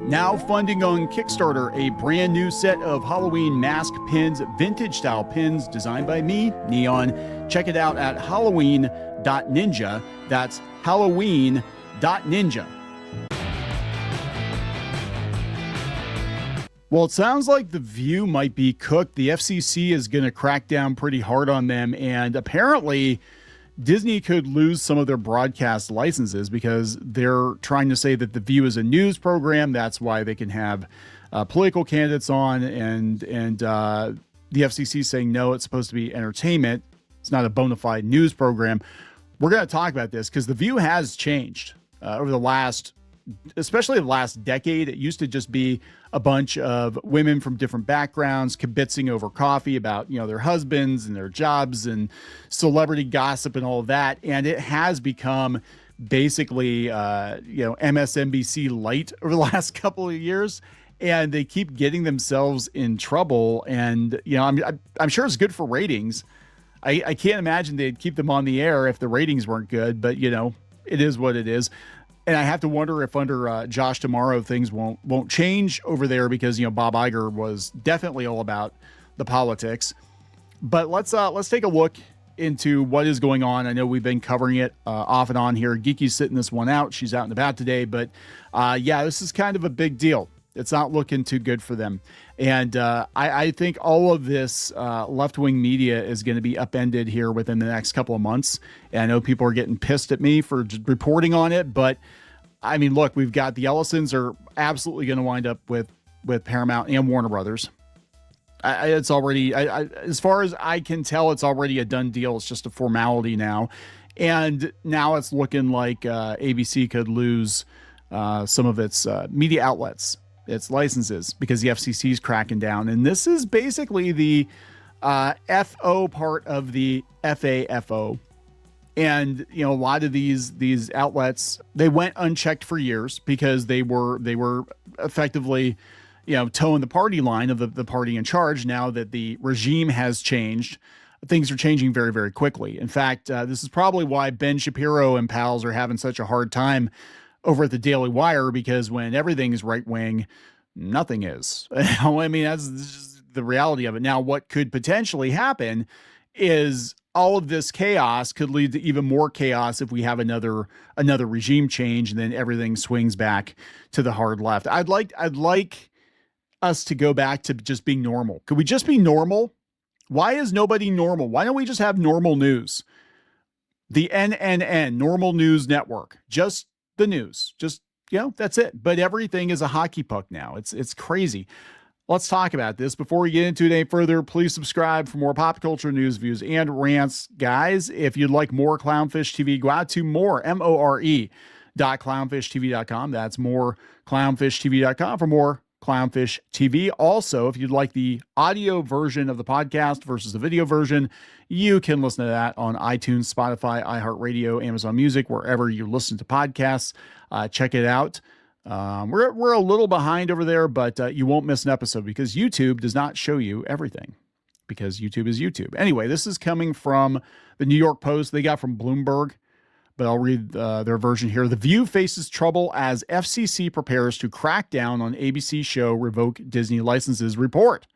Now funding on Kickstarter a brand new set of Halloween mask pins, vintage style pins designed by me, Kneon. Check it out at halloween.ninja. That's halloween.ninja. Well, it sounds like The View might be cooked. The FCC is going to crack down pretty hard on them, and apparently Disney could lose some of their broadcast licenses because they're trying to say that The View is a news program. That's why they can have political candidates on, and the FCC saying, no, it's supposed to be entertainment. It's not a bona fide news program. We're going to talk about this because The View has changed over the last, especially the last decade. It used to just be a bunch of women from different backgrounds kibitzing over coffee about, their husbands and their jobs and celebrity gossip and all of that. And it has become basically, MSNBC light over the last couple of years. And they keep getting themselves in trouble. And, I'm sure it's good for ratings. I can't imagine they'd keep them on the air if the ratings weren't good, but it is what it is. And I have to wonder if under Josh Tomorrow things won't change over there because Bob Iger was definitely all about the politics. But let's take a look into what is going on. I know we've been covering it off and on here. Geeky's sitting this one out. She's out and about today, but this is kind of a big deal. It's not looking too good for them. And I think all of this left-wing media is going to be upended here within the next couple of months. And I know people are getting pissed at me for reporting on it, but I mean, look, we've got the Ellisons are absolutely going to wind up with Paramount and Warner Brothers. It's already, as far as I can tell, it's already a done deal. It's just a formality now. And now it's looking like ABC could lose some of its media outlets, its licenses, because the FCC is cracking down. And this is basically the FO part of the FAFO. And, a lot of these outlets, they went unchecked for years because they were effectively, towing the party line of the party in charge. Now that the regime has changed, things are changing very, very quickly. In fact, this is probably why Ben Shapiro and pals are having such a hard time over at the Daily Wire, because when everything is right wing, nothing is. I mean, that's just the reality of it. Now, what could potentially happen is all of this chaos could lead to even more chaos if we have another regime change and then everything swings back to the hard left. I'd like us to go back to just being normal. Could we just be normal? Why is nobody normal? Why don't we just have normal news? The NNN, Normal News Network, just the news, just, that's it. But everything is a hockey puck now. It's crazy. Let's talk about this. Before we get into it any further, please subscribe for more pop culture news, views, and rants. Guys, if you'd like more Clownfish TV, go out to more.clownfishtv.com. That's moreclownfishtv.com for more Clownfish TV. Also, if you'd like the audio version of the podcast versus the video version, you can listen to that on iTunes, Spotify, iHeartRadio, Amazon Music, wherever you listen to podcasts. Check it out. We're a little behind over there, but you won't miss an episode because YouTube does not show you everything, because YouTube is YouTube. Anyway, this is coming from the New York Post. They got from Bloomberg, but I'll read their version here. The View faces trouble as FCC prepares to crack down on ABC show revoke Disney licenses report.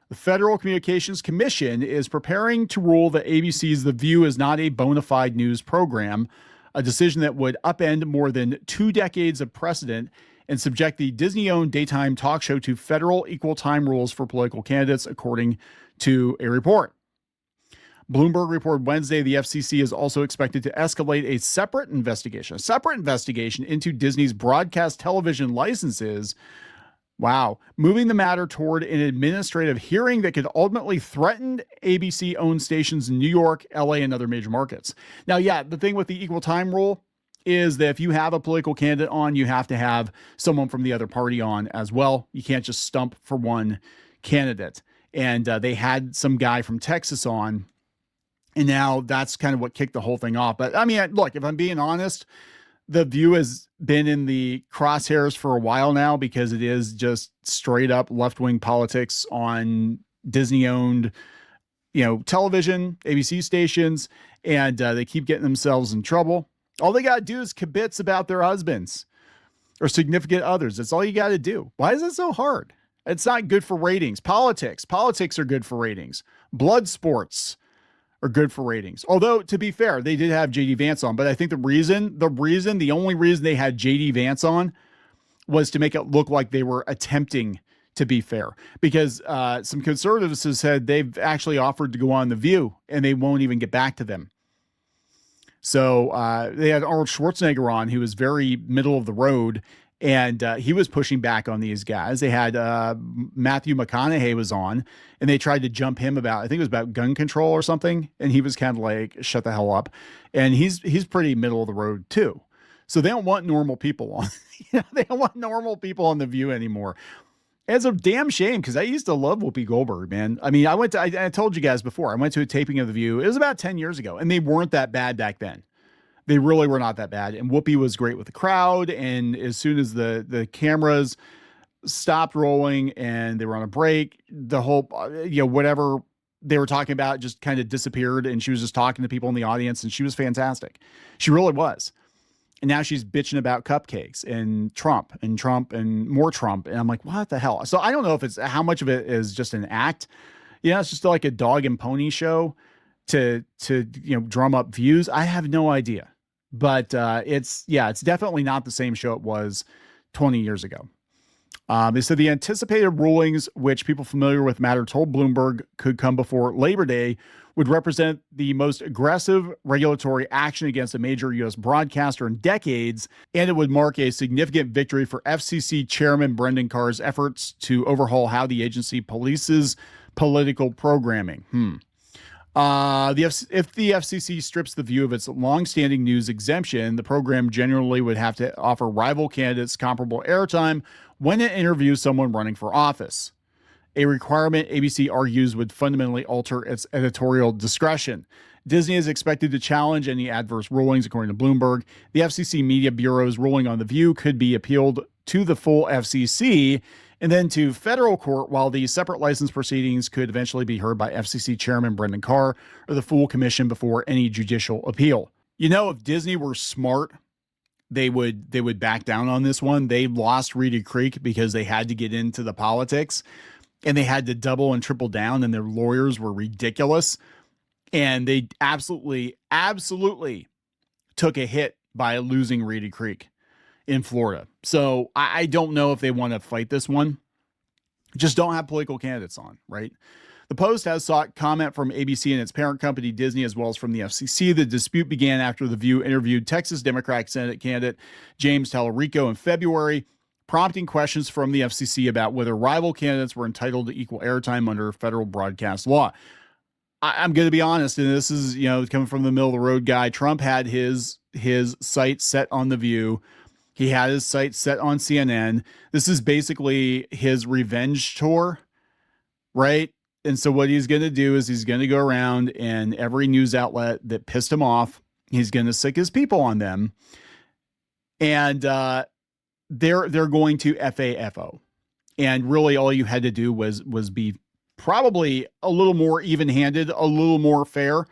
The Federal Communications Commission is preparing to rule that ABC's The View is not a bona fide news program, a decision that would upend more than 2 decades of precedent and subject the Disney-owned daytime talk show to federal equal time rules for political candidates, according to a report. Bloomberg reported Wednesday the FCC is also expected to escalate a separate investigation into Disney's broadcast television licenses. Wow. Moving the matter toward an administrative hearing that could ultimately threaten ABC-owned stations in New York, LA, and other major markets. Now, the thing with the equal time rule is that if you have a political candidate on, you have to have someone from the other party on as well. You can't just stump for one candidate. And they had some guy from Texas on, and now that's kind of what kicked the whole thing off. But I mean, look, if I'm being honest, The View has been in the crosshairs for a while now because it is just straight up left-wing politics on Disney-owned, television, ABC stations, and they keep getting themselves in trouble. All they got to do is kibitz about their husbands. or significant others. That's all you got to do. Why is it so hard? It's not good for ratings. Politics are good for ratings. Blood sports are good for ratings. Although, to be fair, they did have JD Vance on, but I think the only reason they had JD Vance on was to make it look like they were attempting to be fair, because some conservatives have said they've actually offered to go on The View and they won't even get back to them. So they had Arnold Schwarzenegger on, who was very middle of the road, and he was pushing back on these guys. They had Matthew McConaughey was on, and they tried to jump him about, I think it was about gun control or something, and he was kind of like, shut the hell up. And he's pretty middle of the road too. So they don't want normal people on. They don't want normal people on The View anymore. It's a damn shame, because I used to love Whoopi Goldberg, man. I mean, I told you guys before, I went to a taping of The View. It was about 10 years ago, and they weren't that bad back then. They really were not that bad. And Whoopi was great with the crowd. And as soon as the cameras stopped rolling and they were on a break, the whole, whatever they were talking about just kind of disappeared. And she was just talking to people in the audience, and she was fantastic. She really was. And now she's bitching about cupcakes and Trump and more Trump. And I'm like, what the hell? So I don't know if it's how much of it is just an act. It's just like a dog and pony show to drum up views. I have no idea. But it's definitely not the same show it was 20 years ago. They said the anticipated rulings, which people familiar with matter told Bloomberg could come before Labor Day, would represent the most aggressive regulatory action against a major U.S. broadcaster in decades, and it would mark a significant victory for FCC Chairman Brendan Carr's efforts to overhaul how the agency polices political programming. If the FCC strips The View of its longstanding news exemption, the program generally would have to offer rival candidates comparable airtime when it interviews someone running for office. A requirement ABC argues would fundamentally alter its editorial discretion. Disney is expected to challenge any adverse rulings, according to Bloomberg. The FCC Media Bureau's ruling on The View could be appealed to the full FCC and then to federal court, while the separate license proceedings could eventually be heard by FCC Chairman Brendan Carr or the full commission before any judicial appeal. If Disney were smart, they would back down on this one. They lost Reedy Creek because they had to get into the politics, and they had to double and triple down, and their lawyers were ridiculous. And they absolutely took a hit by losing Reedy Creek in Florida. So I don't know if they want to fight this one. Just don't have political candidates on, right? The Post has sought comment from ABC and its parent company, Disney, as well as from the FCC. The dispute began after The View interviewed Texas Democratic Senate candidate James Tallarico in February, prompting questions from the FCC about whether rival candidates were entitled to equal airtime under federal broadcast law. I'm going to be honest, and this is, coming from the middle of the road guy. Trump had his sights set on The View. He had his sights set on CNN. This is basically his revenge tour, right? And so what he's going to do is he's going to go around, and every news outlet that pissed him off, he's going to sick his people on them. And they're going to FAFO. And really all you had to do was be probably a little more even-handed, a little more fair.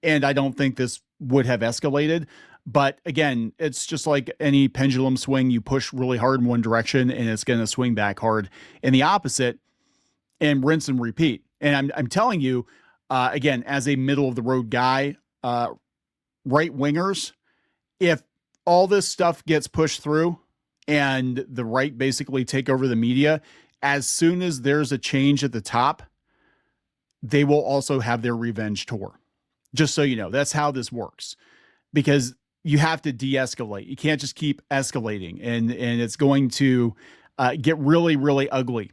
And I don't think this would have escalated. But again, it's just like any pendulum swing. You push really hard in one direction and it's going to swing back hard in the opposite, and rinse and repeat. And I'm telling you, again, as a middle of the road guy, right wingers, if all this stuff gets pushed through and the right basically take over the media, as soon as there's a change at the top, they will also have their revenge tour. Just so you know, that's how this works, because you have to de-escalate. You can't just keep escalating, and it's going to get really, really ugly.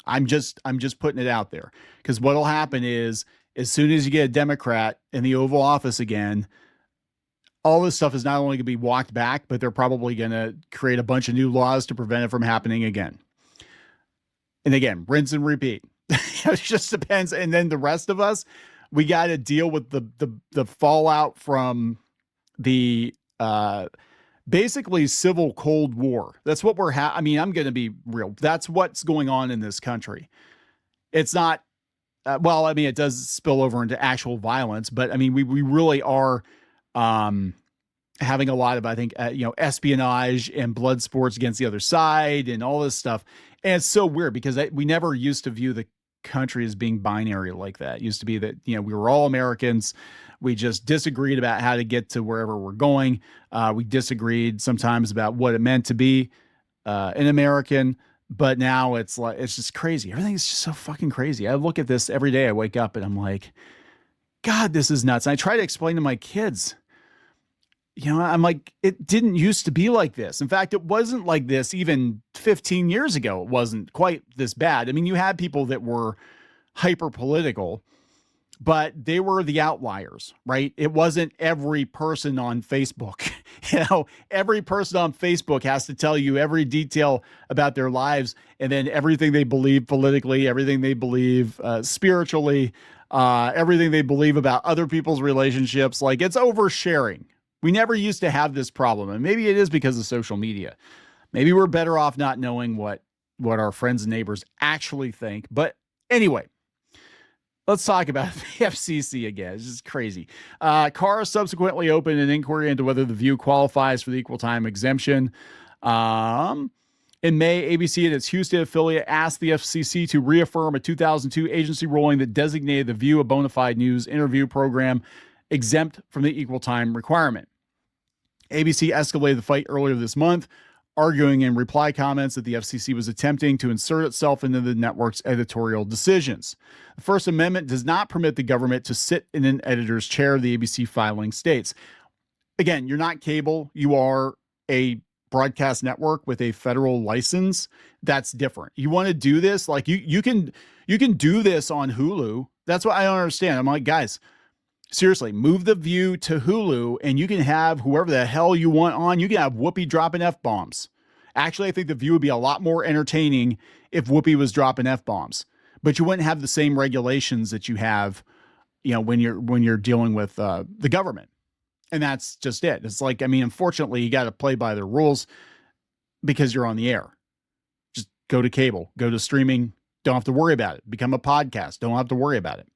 I'm just putting it out there, because what'll happen is, as soon as you get a Democrat in the Oval Office again, all this stuff is not only going to be walked back, but they're probably going to create a bunch of new laws to prevent it from happening again. And again, rinse and repeat. It just depends. And then the rest of us, we got to deal with the fallout from the basically civil Cold War. That's what we're I'm going to be real. That's what's going on in this country. It's not, it does spill over into actual violence, but we really are having a lot of, I think, espionage and blood sports against the other side and all this stuff. And it's so weird because we never used to view the country as being binary like that. It used to be that, we were all Americans. We just disagreed about how to get to wherever we're going. We disagreed sometimes about what it meant to be an American. But now it's just crazy. Everything's just so fucking crazy. I look at this every day. I wake up and I'm like, God, this is nuts. And I try to explain to my kids, I'm like, it didn't used to be like this. In fact, it wasn't like this even 15 years ago. It wasn't quite this bad. I mean, you had people that were hyper political, but they were the outliers, right? It wasn't every person on Facebook. Every person on Facebook has to tell you every detail about their lives, and then everything they believe politically, everything they believe spiritually, everything they believe about other people's relationships. Like, it's oversharing. We never used to have this problem, and maybe it is because of social media. Maybe we're better off not knowing what our friends and neighbors actually think. But anyway, let's talk about the FCC again. It's just crazy. Carr subsequently opened an inquiry into whether The View qualifies for the equal time exemption. In May, ABC and its Houston affiliate asked the FCC to reaffirm a 2002 agency ruling that designated The View a bona fide news interview program exempt from the equal time requirement. ABC escalated the fight earlier this month, arguing in reply comments that the FCC was attempting to insert itself into the network's editorial decisions. The First Amendment does not permit the government to sit in an editor's chair, the ABC filing states. Again, you're not cable. You are a broadcast network with a federal license. That's different. You want to do this? Like, you can do this on Hulu. That's what I don't understand. I'm like, guys, seriously, move The View to Hulu and you can have whoever the hell you want on. You can have Whoopi dropping F-bombs. Actually, I think The View would be a lot more entertaining if Whoopi was dropping F-bombs. But you wouldn't have the same regulations that you have, when you're dealing with the government. And that's just it. It's like, I mean, unfortunately, you got to play by the rules because you're on the air. Just go to cable, go to streaming. Don't have to worry about it. Become a podcast. Don't have to worry about it.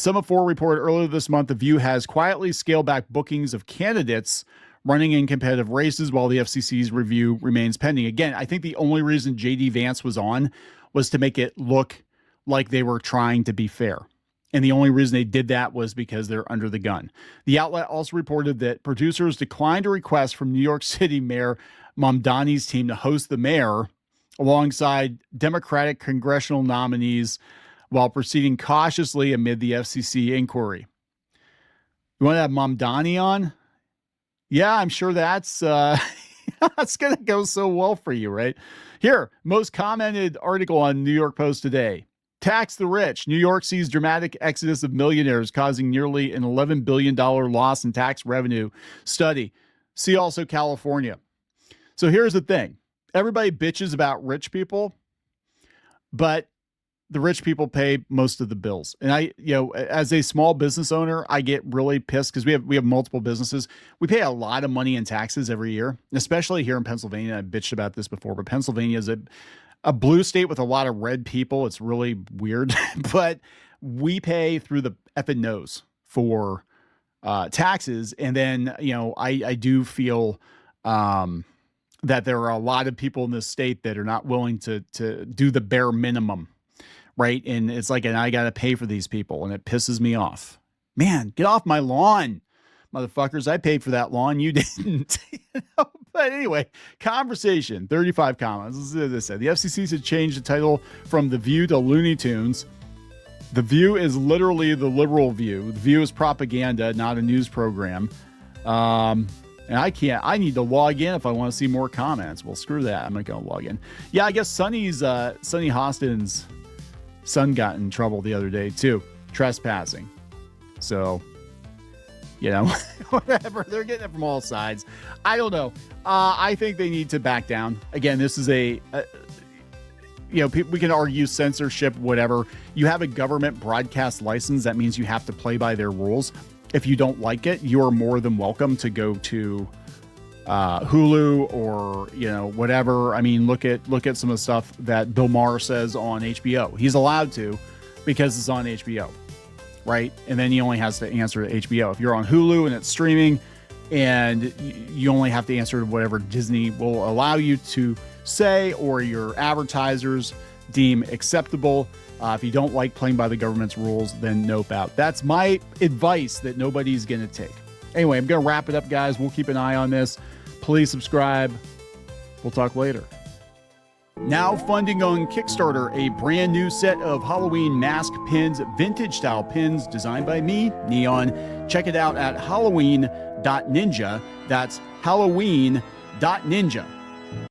Summit 4 reported earlier this month, The View has quietly scaled back bookings of candidates running in competitive races while the FCC's review remains pending. Again, I think the only reason J.D. Vance was on was to make it look like they were trying to be fair. And the only reason they did that was because they're under the gun. The outlet also reported that producers declined a request from New York City Mayor Mamdani's team to host the mayor alongside Democratic congressional nominees while proceeding cautiously amid the FCC inquiry. You want to have Mamdani on? Yeah, I'm sure that's that's going to go so well for you, right? Here, most commented article on New York Post today. Tax the rich. New York sees dramatic exodus of millionaires causing nearly an $11 billion loss in tax revenue. Study. See also California. So here's the thing. Everybody bitches about rich people, but the rich people pay most of the bills. And I, as a small business owner, I get really pissed because we have multiple businesses. We pay a lot of money in taxes every year, especially here in Pennsylvania. I bitched about this before, but Pennsylvania is a blue state with a lot of red people. It's really weird, but we pay through the effing nose for taxes. And then, I do feel that there are a lot of people in this state that are not willing to do the bare minimum. Right. And it's like, and I got to pay for these people and it pisses me off. Man, get off my lawn, motherfuckers. I paid for that lawn. You didn't. But anyway, conversation, 35 comments. This is what this said. The FCC should change the title from The View to Looney Tunes. The View is literally the liberal view. The View is propaganda, not a news program. And I need to log in if I want to see more comments. Well, screw that. I'm not going to log in. Yeah, I guess Sonny Hostin's son got in trouble the other day too, trespassing. So, whatever. They're getting it from all sides. I don't know. I think they need to back down. Again, this is we can argue censorship, whatever. You have a government broadcast license. That means you have to play by their rules. If you don't like it, you are more than welcome to go to Hulu or whatever. I mean, look at some of the stuff that Bill Maher says on HBO. He's allowed to because it's on HBO, right? And then he only has to answer to HBO. If you're on Hulu and it's streaming, and you only have to answer to whatever Disney will allow you to say or your advertisers deem acceptable. If you don't like playing by the government's rules, then nope out. That's my advice that nobody's going to take. Anyway, I'm going to wrap it up, guys. We'll keep an eye on this. Please subscribe. We'll talk later. Now funding on Kickstarter, a brand new set of Halloween mask pins, vintage style pins designed by me, Kneon. Check it out at halloween.ninja. That's halloween.ninja.